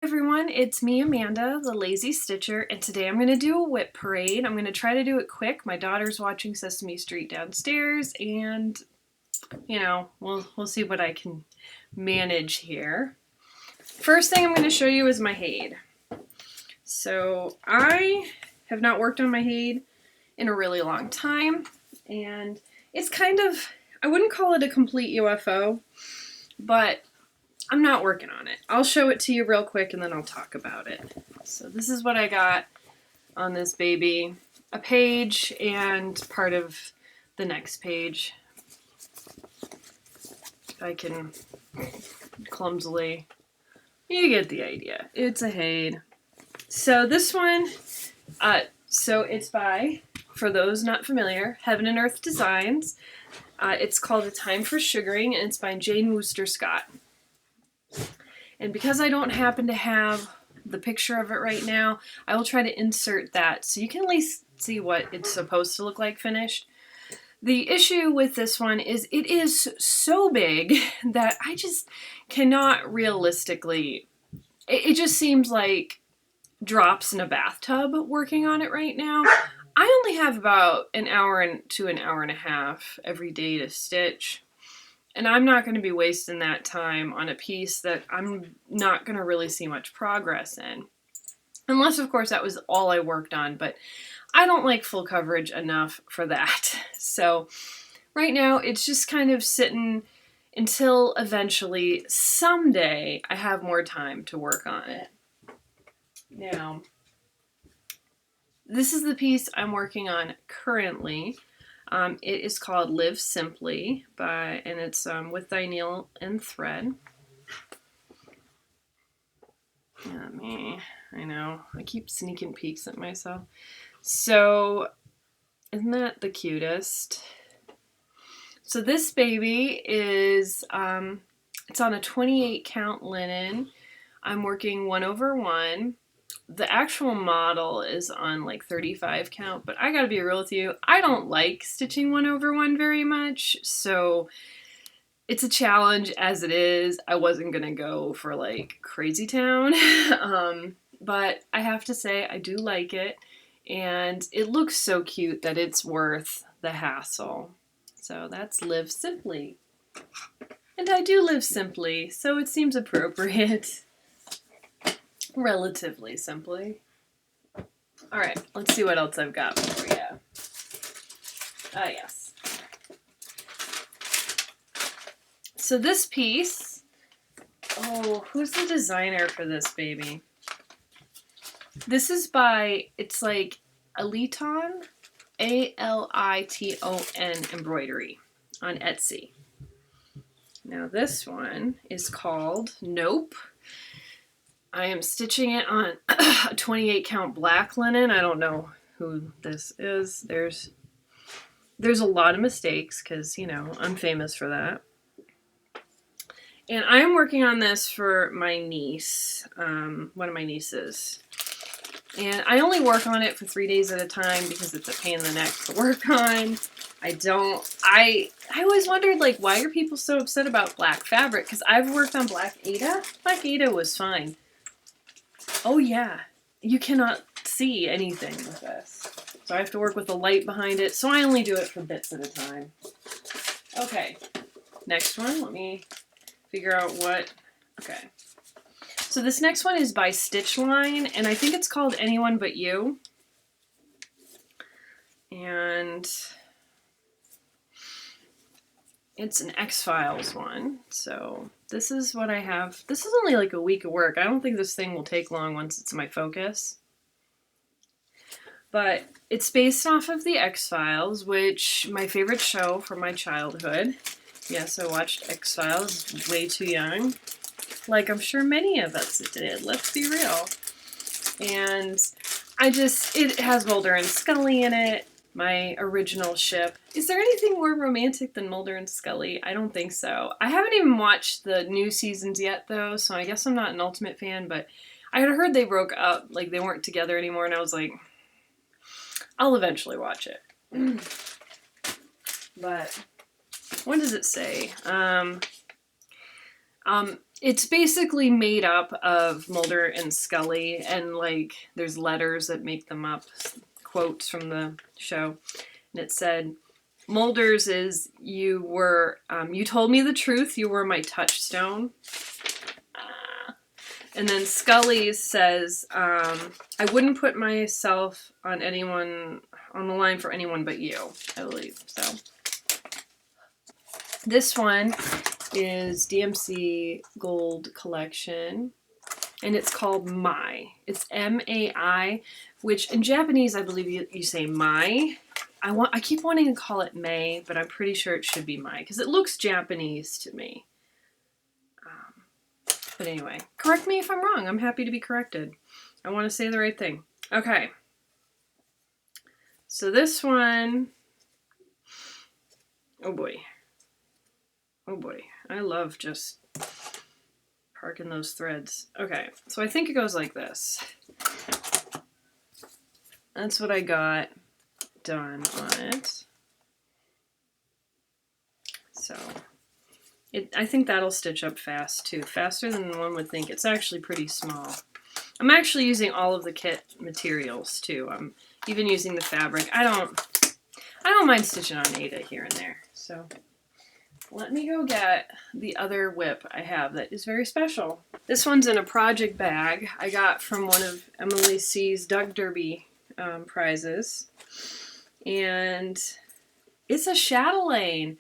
everyone, it's me, Amanda, the Lazy Stitcher, and today I'm going to do a WIP Parade. I'm going to try to do it quick. My daughter's watching Sesame Street downstairs, and, you know, we'll see what I can manage here. First thing I'm going to show you is my Haid. So I have not worked on my Haid in a really long time, and it's kind of, I wouldn't call it a complete UFO, but I'm not working on it. I'll show it to you real quick and then I'll talk about it. So this is what I got on this baby. A page and part of the next page. I can clumsily, you get the idea. It's a Haid. So this one, so it's by, for those not familiar, Heaven and Earth Designs. It's called A Time for Sugaring and it's by Jane Wooster Scott. And because I don't happen to have the picture of it right now, I will try to insert that so you can at least see what it's supposed to look like finished. The issue with this one is it is so big that I just cannot realistically, it just seems like drops in a bathtub working on it right now. I only have about an hour to an hour and a half every day to stitch. And I'm not going to be wasting that time on a piece that I'm not going to really see much progress in. Unless, of course, that was all I worked on, but I don't like full coverage enough for that. So right now it's just kind of sitting until eventually, someday, I have more time to work on it. Now, this is the piece I'm working on currently. It is called Live Simply, and it's with Dynil and thread. I know, I keep sneaking peeks at myself. So, isn't that the cutest? So this baby is, it's on a 28 count linen. I'm working 1/1. The actual model is on like 35 count, but I gotta be real with you, I don't like stitching 1/1 very much, so it's a challenge as it is. I wasn't gonna go for like crazy town, but I have to say I do like it, and it looks so cute that it's worth the hassle. So that's Live Simply. And I do live simply, so it seems appropriate. Relatively simply. Alright, let's see what else I've got for you. Yes. So this piece, who's the designer for this baby? This is by, it's like Aliton, A-L-I-T-O-N embroidery on Etsy. Now this one is called Nope. I am stitching it on a 28 count black linen. I don't know who this is. There's a lot of mistakes because, you know, I'm famous for that. And I am working on this for my niece, one of my nieces. And I only work on it for 3 days at a time because it's a pain in the neck to work on. I always wondered, like, why are people so upset about black fabric? Because I've worked on black Aida. Black Aida was fine. Oh yeah, you cannot see anything with this. So I have to work with the light behind it, so I only do it for bits at a time. Okay, next one, let me figure out what, okay. So this next one is by Stitchline, and I think it's called Anyone But You. And it's an X-Files one, so this is what I have. This is only like a week of work. I don't think this thing will take long once it's my focus. But it's based off of the X-Files, which my favorite show from my childhood. Yes, I watched X-Files way too young. Like I'm sure many of us did, let's be real. And it has Mulder and Scully in it. My original ship. Is there anything more romantic than Mulder and Scully? I don't think so. I haven't even watched the new seasons yet, though, so I guess I'm not an Ultimate fan, but I had heard they broke up, like they weren't together anymore, and I was like, I'll eventually watch it. But what does it say? It's basically made up of Mulder and Scully, and like there's letters that make them up, quotes from the show. And it said, Mulder's is, you told me the truth, you were my touchstone. And then Scully's says, I wouldn't put myself on the line for anyone but you, I believe. So this one is Dmc Gold Collection, and it's called Mai. It's M-A-I, which in Japanese I believe you say Mai. I keep wanting to call it May, but I'm pretty sure it should be Mai because it looks Japanese to me. But anyway, correct me if I'm wrong. I'm happy to be corrected. I want to say the right thing. Okay. So this one, oh boy. Oh boy. I love just parking those threads. Okay, so I think it goes like this. That's what I got done on it. So I think that'll stitch up fast too, faster than one would think. It's actually pretty small. I'm actually using all of the kit materials too. I'm even using the fabric. I don't mind stitching on Ada here and there. So let me go get the other WIP I have that is very special. This one's in a project bag I got from one of Emily C's Doug Derby prizes. And it's a chatelaine.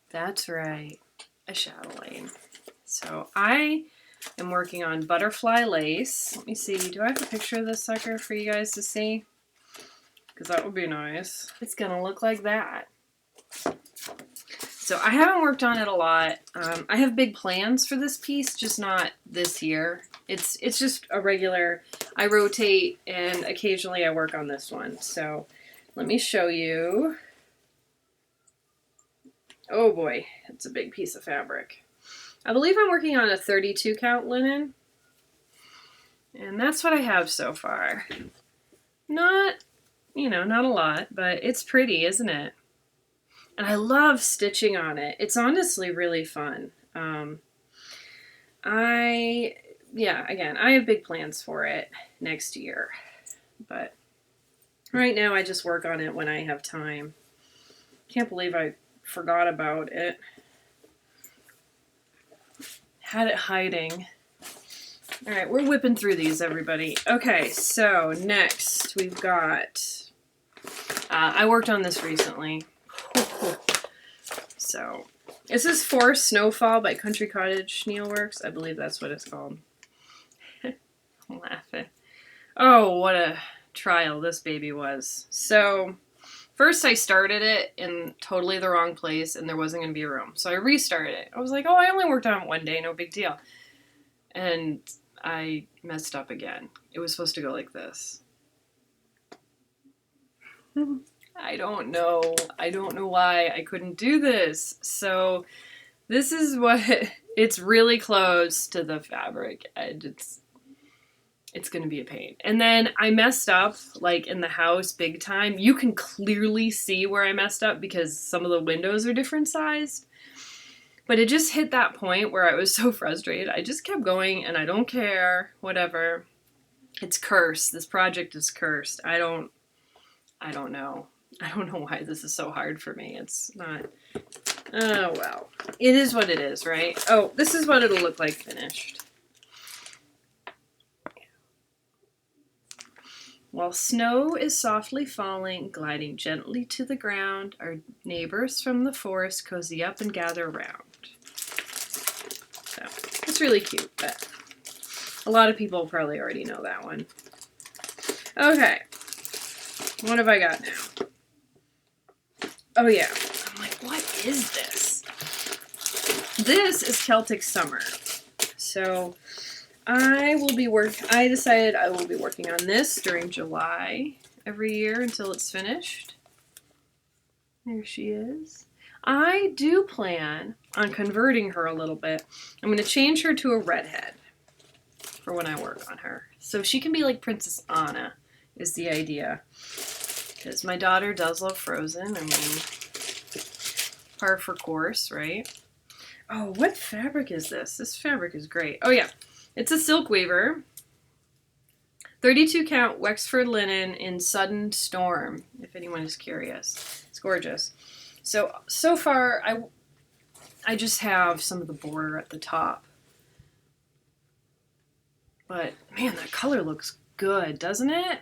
That's right. A chatelaine. So I am working on butterfly lace. Let me see. Do I have a picture of this sucker for you guys to see? Because that would be nice. It's going to look like that. So I haven't worked on it a lot. I have big plans for this piece, just not this year. It's just a regular, I rotate and occasionally I work on this one. So let me show you. Oh boy, it's a big piece of fabric. I believe I'm working on a 32 count linen. And that's what I have so far. Not, not a lot, but it's pretty, isn't it? And I love stitching on it. It's honestly really fun. I have big plans for it next year. But right now I just work on it when I have time. Can't believe I forgot about it. Had it hiding. All right, we're whipping through these, everybody. Okay, so next we've got, I worked on this recently. So, this is for Snowfall by Country Cottage Needleworks. I believe that's what it's called. I'm laughing. Oh, what a trial this baby was. So, first I started it in totally the wrong place and there wasn't going to be room. So I restarted it. I was like, oh, I only worked on it one day, no big deal. And I messed up again. It was supposed to go like this. I don't know. I don't know why I couldn't do this. So this is what, it's really close to the fabric edge. It's going to be a pain. And then I messed up, like in the house big time. You can clearly see where I messed up because some of the windows are different sized. But it just hit that point where I was so frustrated. I just kept going and I don't care, whatever. It's cursed. This project is cursed. I don't know. I don't know why this is so hard for me. It's not, oh well. It is what it is, right? Oh, this is what it'll look like finished. While snow is softly falling, gliding gently to the ground, our neighbors from the forest cozy up and gather round. So, it's really cute, but a lot of people probably already know that one. Okay. What have I got now? Oh yeah. I'm like, what is this? This is Celtic Summer. So I decided I will be working on this during July every year until it's finished. There she is. I do plan on converting her a little bit. I'm going to change her to a redhead for when I work on her. So she can be like Princess Anna is the idea. Because my daughter does love Frozen. I mean, par for course, right? Oh, what fabric is this? This fabric is great. Oh yeah, it's a silk weaver. 32 count Wexford linen in Sudden Storm, if anyone is curious. It's gorgeous. So far, I just have some of the border at the top. But man, that color looks good, doesn't it?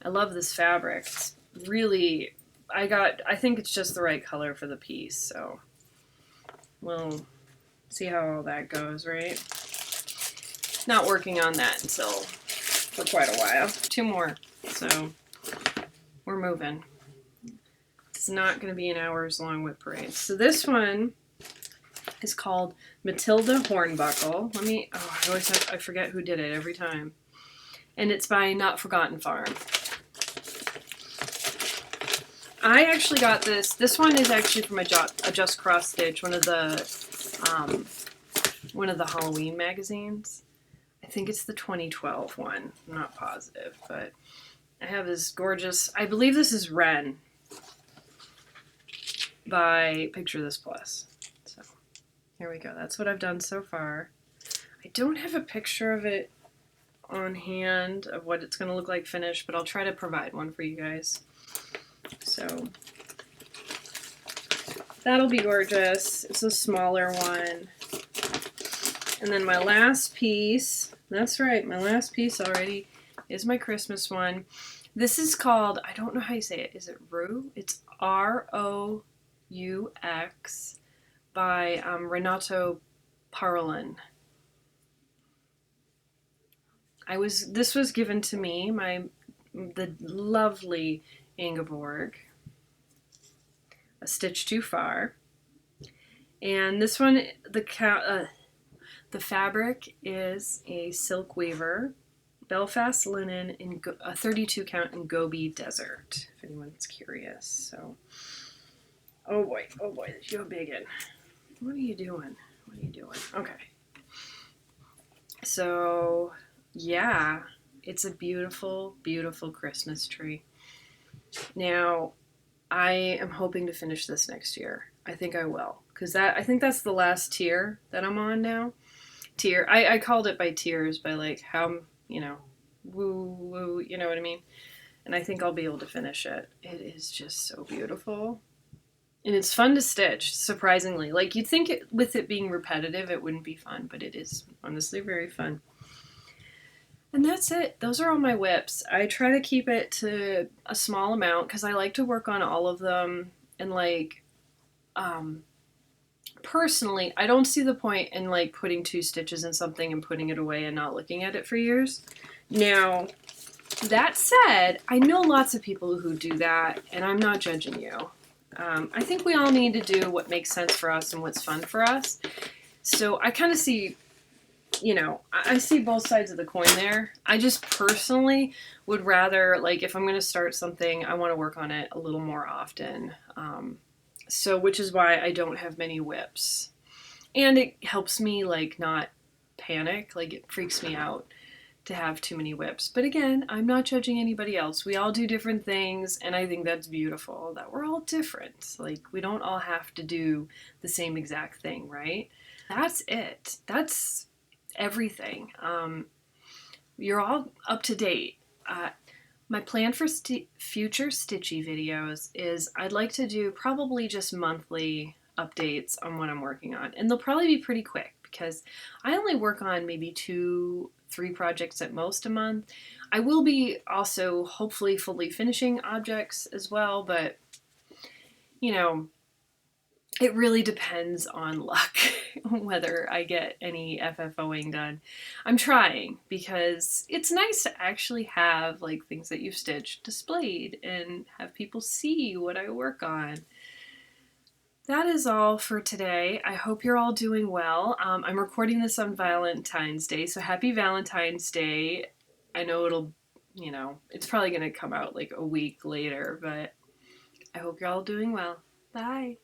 I love this fabric. It's really, I think it's just the right color for the piece, so we'll see how all that goes, right? Not working on that until for quite a while. 2 more, so we're moving. It's not going to be an hours long WIP Parade. So this one is called Matilda Hornbuckle. I forget who did it every time. And it's by Not Forgotten Farm. I actually got this. This one is actually from a Just Cross Stitch, one of the Halloween magazines. I think it's the 2012 one. I'm not positive, but I have this gorgeous, I believe this is Wren by Picture This Plus. So here we go. That's what I've done so far. I don't have a picture of it on hand of what it's going to look like finished, but I'll try to provide one for you guys. So that'll be gorgeous. It's a smaller one. And then my last piece, that's right, my last piece already is my Christmas one. This is called, I don't know how you say it. Is it Roux? It's Roux by Renato Parolin. This was given to me, the lovely Ingeborg, A Stitch Too Far. And this one, the fabric is a silk weaver, Belfast linen in a 32 count in Gobi Desert, if anyone's curious. So, oh boy, you're biggin'. What are you doing? Okay. So, yeah, it's a beautiful, beautiful Christmas tree. Now, I am hoping to finish this next year. I think I will, because I think that's the last tier that I'm on now. Tier. I called it by tiers, by like how, woo, you know what I mean? And I think I'll be able to finish it. It is just so beautiful. And it's fun to stitch, surprisingly. Like, you'd think with it being repetitive, it wouldn't be fun, but it is honestly very fun. And that's it. Those are all my WIPs. I try to keep it to a small amount because I like to work on all of them. And like, personally, I don't see the point in like putting 2 stitches in something and putting it away and not looking at it for years. Now, that said, I know lots of people who do that, and I'm not judging you. I think we all need to do what makes sense for us and what's fun for us. So I kind of see, I see both sides of the coin there. I just personally would rather, like, if I'm going to start something, I want to work on it a little more often. So, which is why I don't have many WIPs. And it helps me, like, not panic. Like, it freaks me out to have too many WIPs. But again, I'm not judging anybody else. We all do different things, and I think that's beautiful, that we're all different. Like, we don't all have to do the same exact thing, right? That's it. That's everything. You're all up to date. My plan for future stitchy videos is I'd like to do probably just monthly updates on what I'm working on. And they'll probably be pretty quick because I only work on maybe 2-3 projects at most a month. I will be also hopefully fully finishing objects as well, but it really depends on luck whether I get any FFOing done. I'm trying because it's nice to actually have like things that you've stitched displayed and have people see what I work on. That is all for today. I hope you're all doing well. I'm recording this on Valentine's Day, so happy Valentine's Day. I know it'll, it's probably going to come out like a week later, but I hope you're all doing well. Bye.